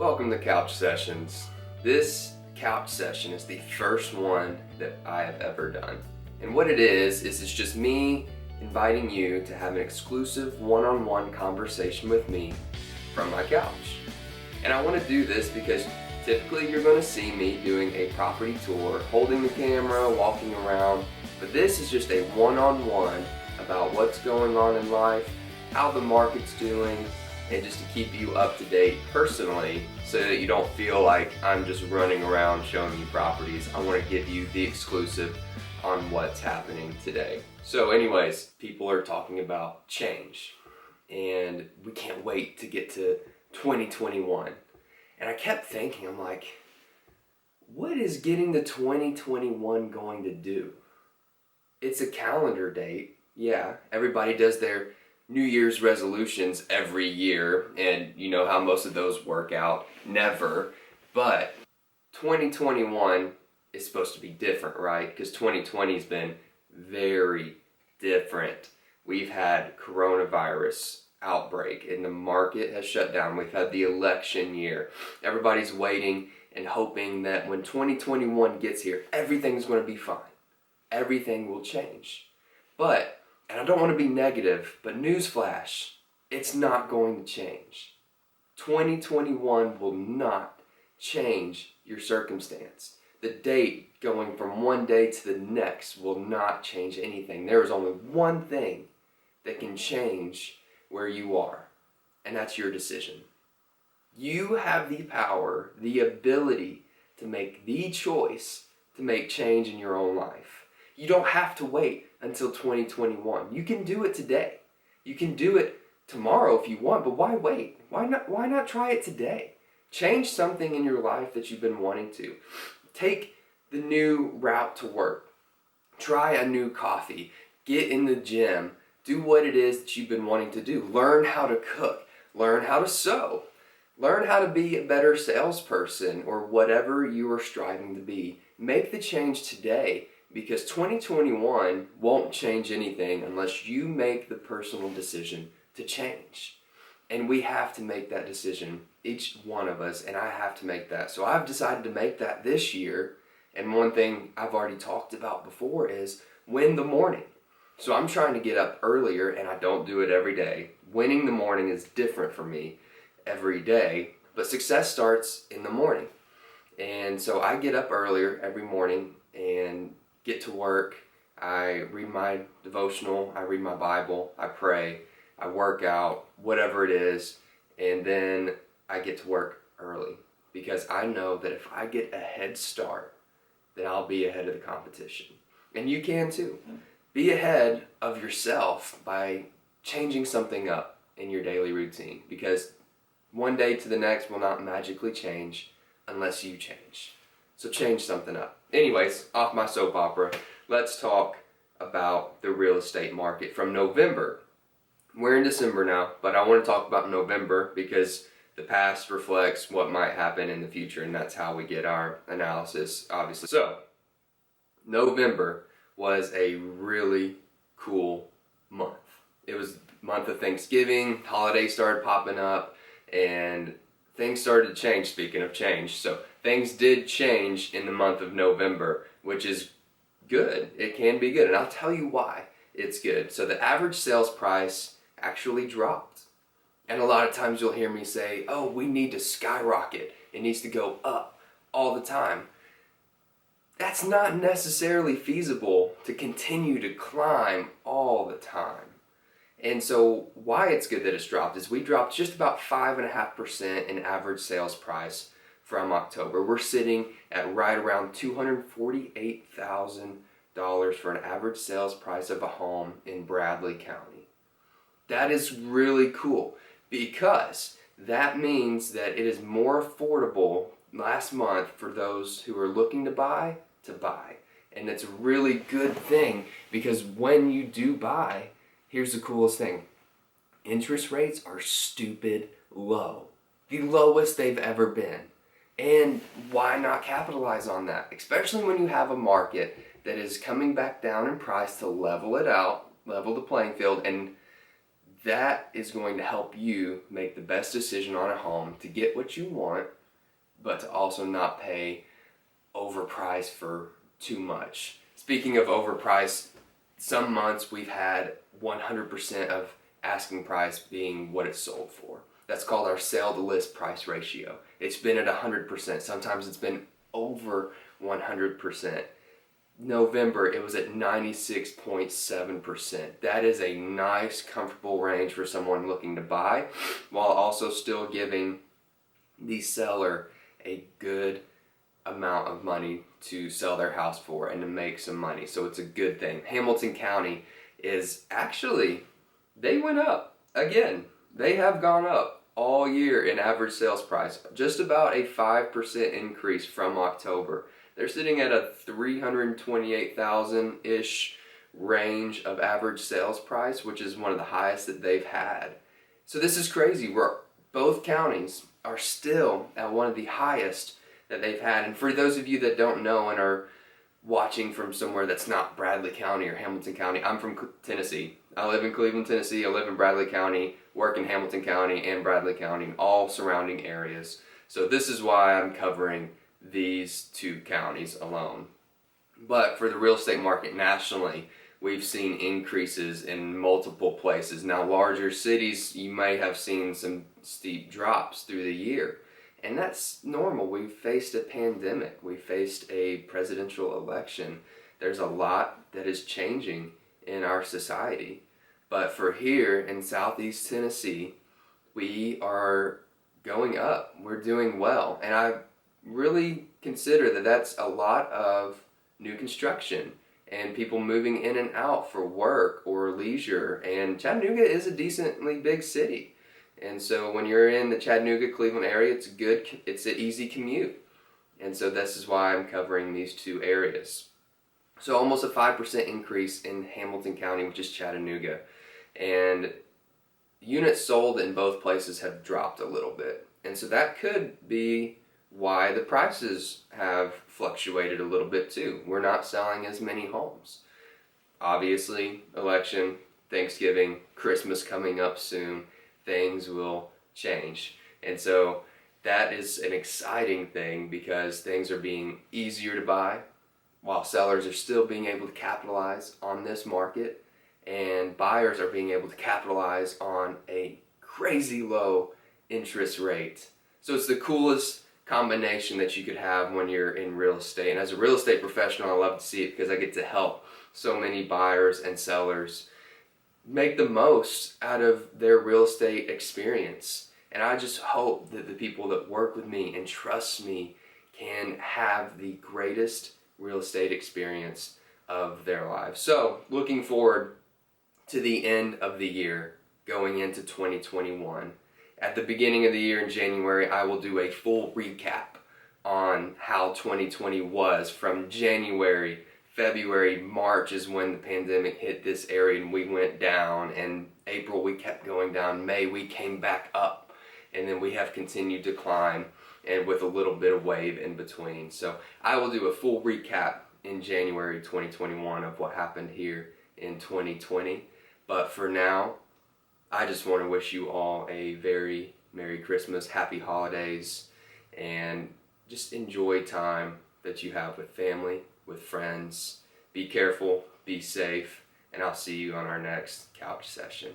Welcome to Couch Sessions. This couch session is the first one that I have ever done. And what it is it's just me inviting you to have an exclusive one-on-one conversation with me from my couch. And I want to do this because typically you're going to see me doing a property tour, holding the camera, walking around, but this is just a one-on-one about what's going on in life, how the market's doing, and just to keep you up to date personally so that you don't feel like I'm just running around showing you properties. I want to give you the exclusive on what's happening today. So anyways, people are talking about change and we can't wait to get to 2021. And I kept thinking, I'm like, what is getting to 2021 going to do? It's a calendar date. Yeah, everybody does their New Year's resolutions every year, and you know how most of those work out. Never. But 2021 is supposed to be different, right? Because 2020 has been very different. We've had coronavirus outbreak and the market has shut down. We've had the election year. Everybody's waiting and hoping that when 2021 gets here, everything's going to be fine. Everything will change. But and I don't want to be negative, but newsflash, it's not going to change. 2021 will not change your circumstance. The date going from one day to the next will not change anything. There is only one thing that can change where you are, and that's your decision. You have the power, the ability to make the choice to make change in your own life. You don't have to wait until 2021. You can do it today. You can do it tomorrow if you want, but why wait? Why not try it today? Change something in your life that you've been wanting to. Take the new route to work. Try a new coffee. Get in the gym. Do what it is that you've been wanting to do. Learn how to cook. Learn how to sew. Learn how to be a better salesperson or whatever you are striving to be. Make the change today. Because 2021 won't change anything unless you make the personal decision to change. And we have to make that decision, each one of us, and I have to make that. So I've decided to make that this year. And one thing I've already talked about before is win the morning. So I'm trying to get up earlier, and I don't do it every day. Winning the morning is different for me every day, but success starts in the morning. And so I get up earlier every morning and get to work, I read my devotional, I read my Bible, I pray, I work out, whatever it is, and then I get to work early because I know that if I get a head start, then I'll be ahead of the competition. And you can too. Be ahead of yourself by changing something up in your daily routine because one day to the next will not magically change unless you change. So change something up. Anyways, off my soap opera, let's talk about the real estate market from November. We're in December now, but I want to talk about November because the past reflects what might happen in the future, and that's how we get our analysis, obviously. So, November was a really cool month. It was the month of Thanksgiving, holidays started popping up, and things started to change, speaking of change. So things did change in the month of November, which is good. It can be good, and I'll tell you why it's good. So the average sales price actually dropped. And a lot of times you'll hear me say, oh, we need to skyrocket. It needs to go up all the time. That's not necessarily feasible to continue to climb all the time. And so why it's good that it's dropped is we dropped just about 5.5% in average sales price from October. We're sitting at right around $248,000 for an average sales price of a home in Bradley County. That is really cool because that means that it is more affordable last month for those who are looking to buy. And it's a really good thing because when you do buy, here's the coolest thing. Interest rates are stupid low. The lowest they've ever been. And why not capitalize on that? Especially when you have a market that is coming back down in price to level it out, level the playing field, and that is going to help you make the best decision on a home to get what you want, but to also not pay overpriced for too much. Speaking of overpriced, some months we've had 100% of asking price being what it's sold for. That's called our sale to list price ratio. It's been at 100%. Sometimes it's been over 100%. November, it was at 96.7%. That is a nice, comfortable range for someone looking to buy, while also still giving the seller a good amount of money to sell their house for and to make some money. So it's a good thing. Hamilton County is actually, they went up again. They have gone up all year in average sales price, just about a 5% increase from October. They're sitting at a 328,000-ish range of average sales price, which is one of the highest that they've had. So this is crazy. Both counties are still at one of the highest that they've had. And for those of you that don't know and are watching from somewhere that's not Bradley County or Hamilton County, I'm from Tennessee. I live in Cleveland, Tennessee. I live in Bradley County, work in Hamilton County and Bradley County, all surrounding areas. So this is why I'm covering these two counties alone. But for the real estate market nationally, we've seen increases in multiple places. Now, larger cities, you may have seen some steep drops through the year. And that's normal. We faced a pandemic. We faced a presidential election. There's a lot that is changing in our society. But for here in Southeast Tennessee, we are going up. We're doing well. And I really consider that that's a lot of new construction and people moving in and out for work or leisure. And Chattanooga is a decently big city. And so when you're in the Chattanooga, Cleveland area, it's an easy commute. And so this is why I'm covering these two areas. So almost a 5% increase in Hamilton County, which is Chattanooga. And units sold in both places have dropped a little bit. And so that could be why the prices have fluctuated a little bit too. We're not selling as many homes. Obviously, election, Thanksgiving, Christmas coming up soon, things will change. And so that is an exciting thing because things are being easier to buy while sellers are still being able to capitalize on this market and buyers are being able to capitalize on a crazy low interest rate. So it's the coolest combination that you could have when you're in real estate. And as a real estate professional, I love to see it because I get to help so many buyers and sellers make the most out of their real estate experience. And I just hope that the people that work with me and trust me can have the greatest real estate experience of their lives. So looking forward to the end of the year, going into 2021. At the beginning of the year in January, I will do a full recap on how 2020 was from January, February, March is when the pandemic hit this area and we went down, and April we kept going down, May we came back up, and then we have continued to climb and with a little bit of wave in between. So I will do a full recap in January 2021 of what happened here in 2020. But for now, I just want to wish you all a very Merry Christmas, Happy Holidays, and just enjoy time that you have with family, with friends. Be careful, be safe, and I'll see you on our next couch session.